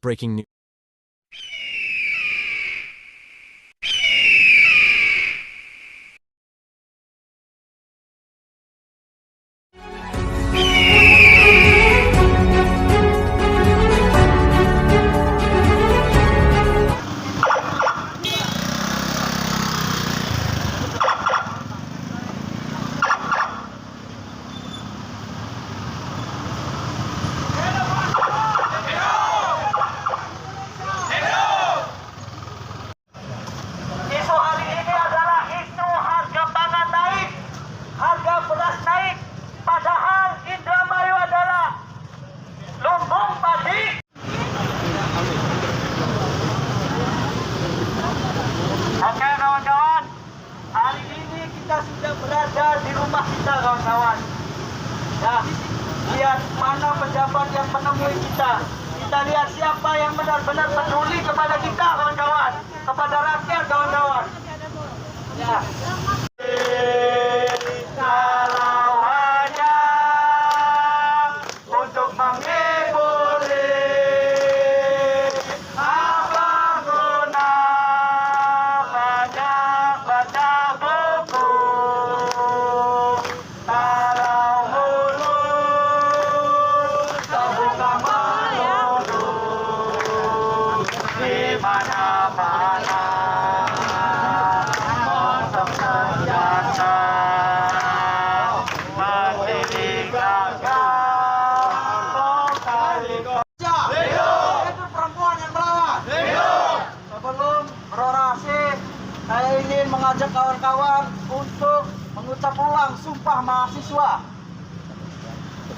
Breaking news. Isu hari ini adalah isu harga pangan naik, harga beras naik, padahal Indramayu adalah lumbung padi. Oke kawan-kawan, hari ini kita sudah berada di rumah kita kawan-kawan. Ya, lihat mana pejabat yang menemui kita. Kita lihat siapa yang benar-benar peduli kepada kita kawan-kawan, kepada rakyat kawan-kawan. Ya. Kalau hanya untuk menghibur apa guna banyak baca buku kalau mulut terbuka melulu di mana-mana. Itu perempuan yang melawan. Sebelum berorasi, saya ingin mengajak kawan-kawan untuk mengucap ulang sumpah mahasiswa.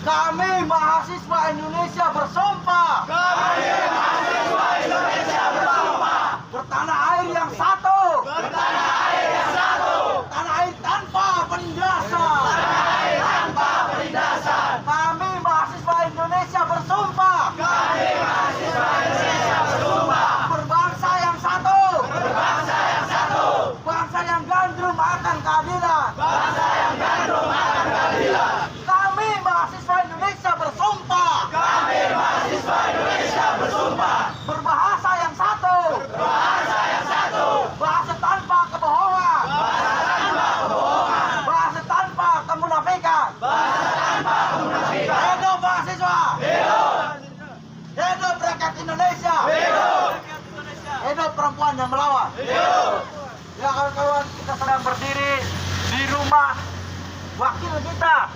Kami mahasiswa Indonesia bersumpah. Kami mahasiswa Indonesia bersumpah. Bertanah air yang satu. Bertanah air yang satu. Tanah air tanpa penindasan. Tanah air tanpa penindasan. Kami mahasiswa Indonesia bersumpah. Kami mahasiswa Indonesia bersumpah. Berbangsa yang satu. Berbangsa yang satu. Bangsa yang gandrung akan keadilan. Bangsa yang gandrung akan keadilan. Kami mahasiswa Indonesia bersumpah. Kami mahasiswa Indonesia bersumpah. Berbahasa yang satu. Berbahasa yang satu. Bahasa tanpa kebohongan. Bahasa tanpa kebohongan. Bahasa tanpa kemunafikan. Bahasa tanpa kemunafikan. Hidup mahasiswa. Hidup. Hidup rakyat Indonesia. Hidup. Hidup perempuan yang melawan. Hidup. Ya kawan-kawan, kita sedang berdiri di rumah wakil kita,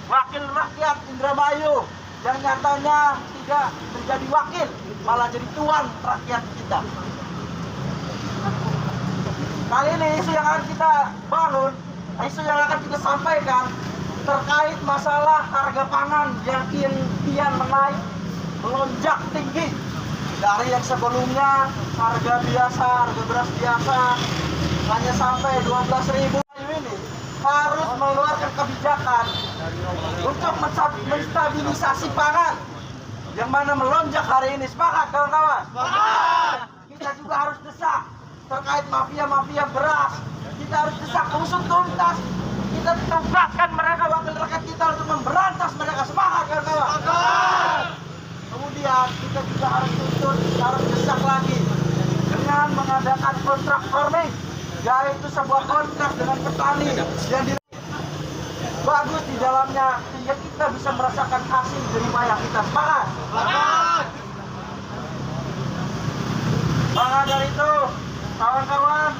wakil rakyat Indramayu yang nyatanya tidak menjadi wakil, malah jadi tuan rakyat kita. Kali ini isu yang akan kita bangun, isu yang akan kita sampaikan terkait masalah harga pangan yang kian menaik, melonjak tinggi. Dari yang sebelumnya harga biasa, harga beras biasa hanya sampai 12.000, ini harus mengeluarkan kebijakan untuk menstabilisasi pangan yang mana melonjak hari ini. Sepakat kawan-kawan? Sepakat! Kita juga harus desak terkait mafia-mafia beras. Kita harus desak usut tuntas. Kita tugaskan mereka, wakil rakyat kita, untuk memberantas mereka. Sepakat kawan-kawan? Sepakat! Kemudian kita juga harus tuntut, harus desak lagi dengan mengadakan kontrak farming, yaitu sebuah kontrak dengan petani yang bagus di dalamnya, sehingga kita bisa merasakan hasil jerih payah kita. Semangat! Semangat! Maka dari itu, kawan-kawan,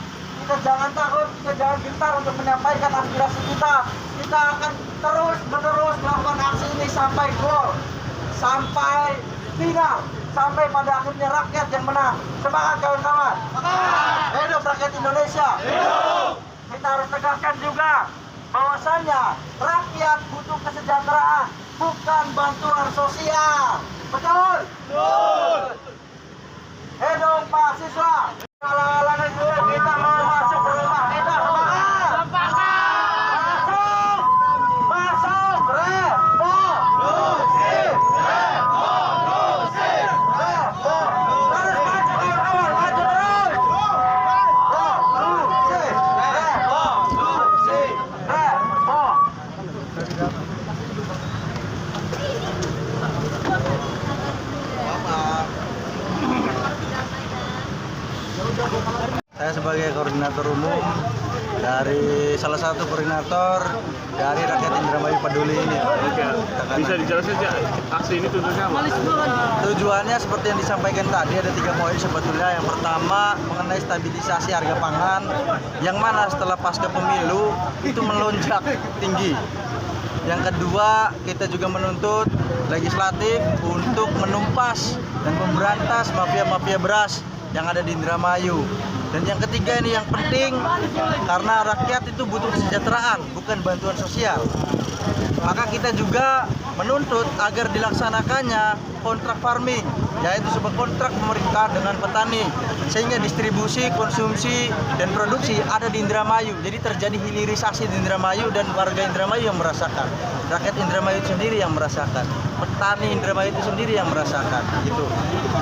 kita jangan takut, kita jangan gentar untuk menyampaikan aspirasi kita. Kita akan terus-menerus melakukan aksi ini sampai gol, sampai final, sampai pada akhirnya rakyat yang menang. Semangat kawan-kawan! Hidup rakyat Indonesia! Hidup! Kita harus tegaskan juga bahwasanya rakyat butuh kesejahteraan, bukan bantuan sosial. Betul? Betul! Hidup mahasiswa! Halang-halangan juga kita mau masuk ke rumah kita. Semangat! Masuk! Masuk! Revolusi! Revolusi! Terus maju kawan-kawan, maju terus! Revolusi! Revolusi! Revolusi! koordinator umum dari salah satu koordinator dari Rakyat Indramayu Peduli ini. Oke. Bisa dijelaskan ya, aksi ini tujuannya apa? Tujuannya seperti yang disampaikan tadi, ada 3 poin sebetulnya. Yang pertama mengenai stabilisasi harga pangan, yang mana setelah pasca pemilu itu melonjak tinggi. Yang kedua, kita juga menuntut legislatif untuk menumpas dan memberantas mafia-mafia beras yang ada di Indramayu. Dan yang ketiga ini yang penting, karena rakyat itu butuh kesejahteraan, bukan bantuan sosial. Maka kita juga menuntut agar dilaksanakannya kontrak farming, yaitu sebuah kontrak pemerintah dengan petani, sehingga distribusi, konsumsi, dan produksi ada di Indramayu. Jadi terjadi hilirisasi di Indramayu dan warga Indramayu yang merasakan, rakyat Indramayu sendiri yang merasakan, petani Indramayu itu sendiri yang merasakan. Gitu.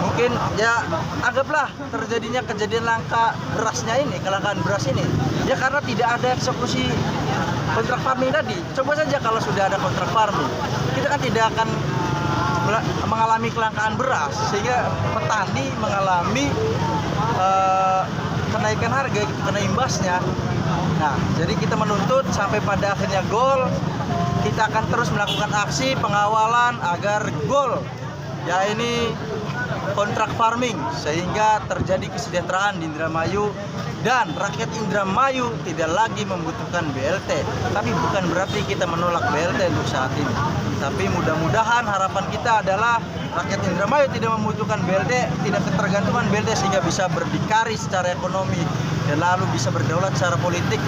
Mungkin ya anggaplah terjadinya kejadian langka berasnya ini, kelangkaan beras ini, ya karena tidak ada eksekusi kontrak farming tadi. Coba saja kalau sudah ada kontrak farming, kita kan tidak akan mengalami kelangkaan beras, sehingga petani mengalami kenaikan harga, gitu, kena imbasnya. Nah, jadi kita menuntut sampai pada akhirnya gol. Kita akan terus melakukan aksi pengawalan agar gol, ya ini kontrak farming, sehingga terjadi kesejahteraan di Indramayu dan rakyat Indramayu tidak lagi membutuhkan BLT. Tapi bukan berarti kita menolak BLT untuk saat ini. Tapi mudah-mudahan harapan kita adalah rakyat Indramayu tidak membutuhkan BLT, tidak ketergantungan BLT, sehingga bisa berdikari secara ekonomi dan lalu bisa berdaulat secara politik.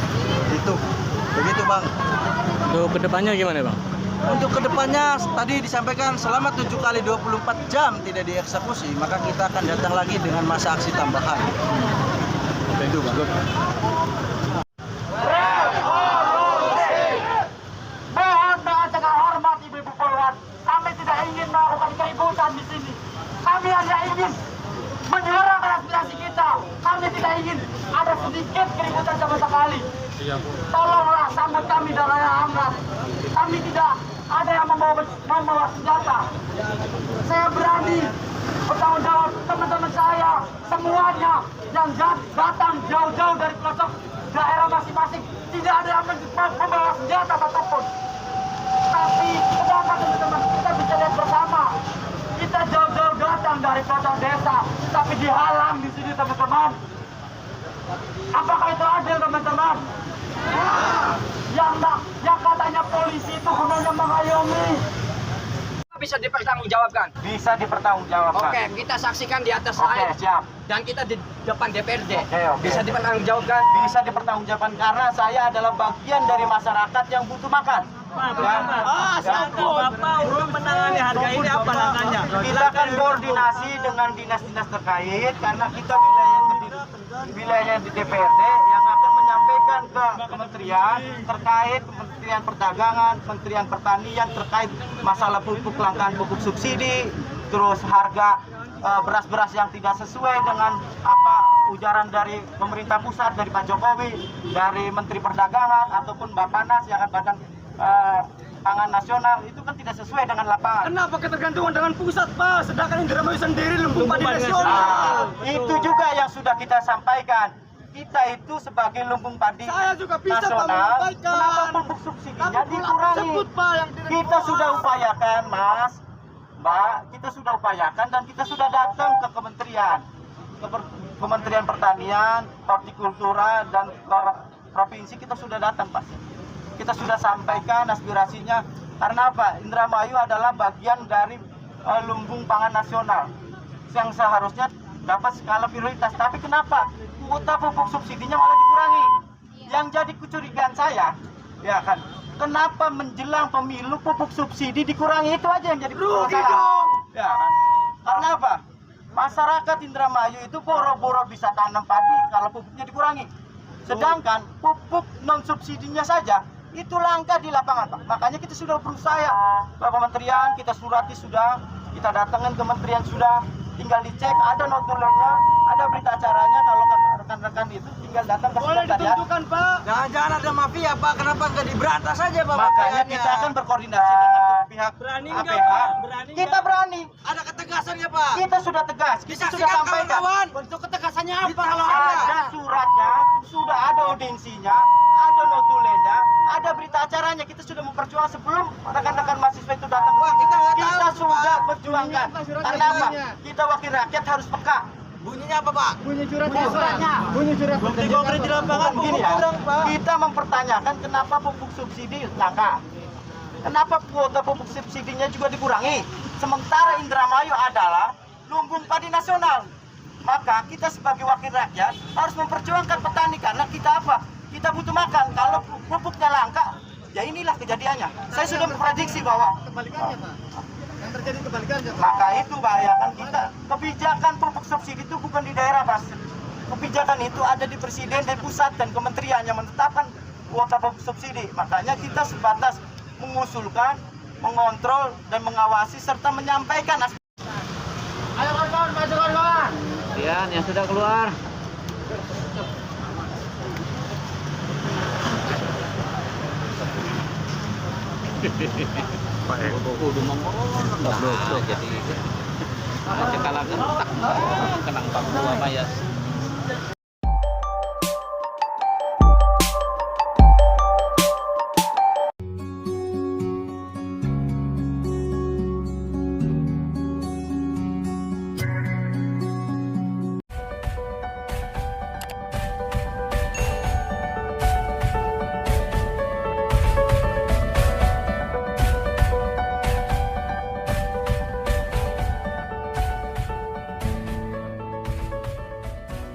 Itu begitu, Bang. Untuk kedepannya gimana, Bang? Untuk kedepannya tadi disampaikan selama 7 kali 24 jam tidak dieksekusi, maka kita akan datang lagi dengan masa aksi tambahan. Itu, Bang. Mohon dengan segala hormat Ibu-ibu Polwan, kami tidak ingin melakukan keributan di sini. Kami hanya ingin menyuarakan aspirasi kita. Kami tidak ingin ada sedikit keributan sama sekali. Tolonglah sambut kami dalam hangat. Kami tidak ada yang membawa senjata. Saya berani bertanggung jawab, teman-teman saya semuanya yang datang jauh-jauh dari pelosok daerah masing-masing, tidak ada yang membawa senjata apapun. Tapi kenapa, teman-teman, kita bisa lihat bersama, kita jauh-jauh datang dari pelosok desa, tapi dihalang di sini, teman-teman. Apakah itu adil, teman-teman? Yang katanya polisi itu gunanya mengayomi. Bisa dipertanggungjawabkan. Bisa dipertanggungjawabkan. Oke, kita saksikan di atas Oke, slide. siap. Dan kita di depan DPRD. Oke. Bisa dipertanggungjawabkan. Bisa dipertanggungjawabkan karena saya adalah bagian dari masyarakat yang butuh makan. Bapak untuk menangani harga ini apa langkahnya? Kita akan koordinasi dengan dinas-dinas terkait karena kita wilayah di DPRD yang akan menyampaikan ke kementerian terkait Kementerian Perdagangan, Kementerian Pertanian terkait masalah pupuk, kelangkaan pupuk subsidi, terus harga beras-beras yang tidak sesuai dengan apa ujaran dari pemerintah pusat, dari Pak Jokowi, dari Menteri Perdagangan ataupun Bappenas yang akan badan pangan nasional, itu kan tidak sesuai dengan lapangan. Kenapa ketergantungan dengan pusat, Pak? Sedangkan Indramayu sendiri lumbung padi nasional. Itu juga yang sudah kita sampaikan. Kita itu sebagai lumbung padi Saya juga bisa, Pak, nasional, menyampaikan. kenapa pupuk subsidinya Tapi dikurangi? sebut, Pak, yang tidak Kita dikurangi. sudah upayakan, Mas, Mbak, kita sudah upayakan dan kita sudah datang ke kementerian, Kementerian Pertanian, Hortikultura dan provinsi, kita sudah datang, Pak. Kita sudah sampaikan aspirasinya. Karena apa? Indramayu adalah bagian dari lumbung pangan nasional yang seharusnya dapat skala prioritas. Tapi kenapa kuota pupuk subsidinya malah dikurangi? Yang jadi kecurigaan saya, ya kan, kenapa menjelang pemilu pupuk subsidi dikurangi? Itu aja yang jadi masalah. Ya kan? Karena apa? Masyarakat Indramayu itu boro-boro bisa tanam padi kalau pupuknya dikurangi. Sedangkan pupuk non subsidinya saja itu langka di lapangan, Pak. Makanya kita sudah berusaha, Pak Kementerian, kita surati sudah, kita datangin kementerian sudah, tinggal dicek, ada notulennya, ada berita acaranya. Kalau rekan-rekan itu tinggal datang ke Boleh sekretariat. ditunjukkan, Pak. Jangan-jangan ada mafia Pak, kenapa nggak diberantas saja Pak? Makanya mafianya? kita akan berkoordinasi dengan pihak Berani nggak, APH. Pak? Berani Kita nggak? berani. Ada ketegasan ya Pak? Kita sudah tegas. Kita sudah Disaksikan sampaikan. kawan-kawan. Bentuk ketegasannya apa kalau Disaksikan. ada? Ada suratnya, sudah ada audensinya, ada notulennya, ada berita acaranya. Kita sudah memperjuangkan sebelum rekan-rekan mahasiswa itu datang. Wah, kita nggak Kita tahu, sudah Pak. perjuangkan. Bunyinya apa surat Karena apa? acaranya? Kita wakil rakyat harus peka. Bunyinya apa Pak? Bunyi suratnya. Bunyi surat Bukti konkret di lapangan Bukan gini ya. kurang Pak. Kita mempertanyakan kenapa pupuk subsidi langka. Kenapa kuota pupuk subsidinya juga dikurangi? Sementara Indramayu adalah lumbung padi nasional. Maka kita sebagai wakil rakyat harus memperjuangkan petani karena kita apa? Kita butuh makan. Kalau pupuknya langka, ya inilah kejadiannya. Saya sudah memprediksi bahwa Kebalikannya, Pak. Yang terjadi kebalikannya, Pak. maka itu bahayakan kita. Kebijakan pupuk subsidi itu bukan di daerah, Mas. Kebijakan itu ada di presiden dan pusat dan kementerian yang menetapkan kuota pupuk subsidi. Makanya kita sebatas mengusulkan, mengontrol dan mengawasi serta menyampaikan aspirasi. Ayo kawan-kawan, maju kawan-kawan. Kemudian yang sudah keluar. Kudu mengurus. Nah, jadi cekalakan tak kenang Papua Maya.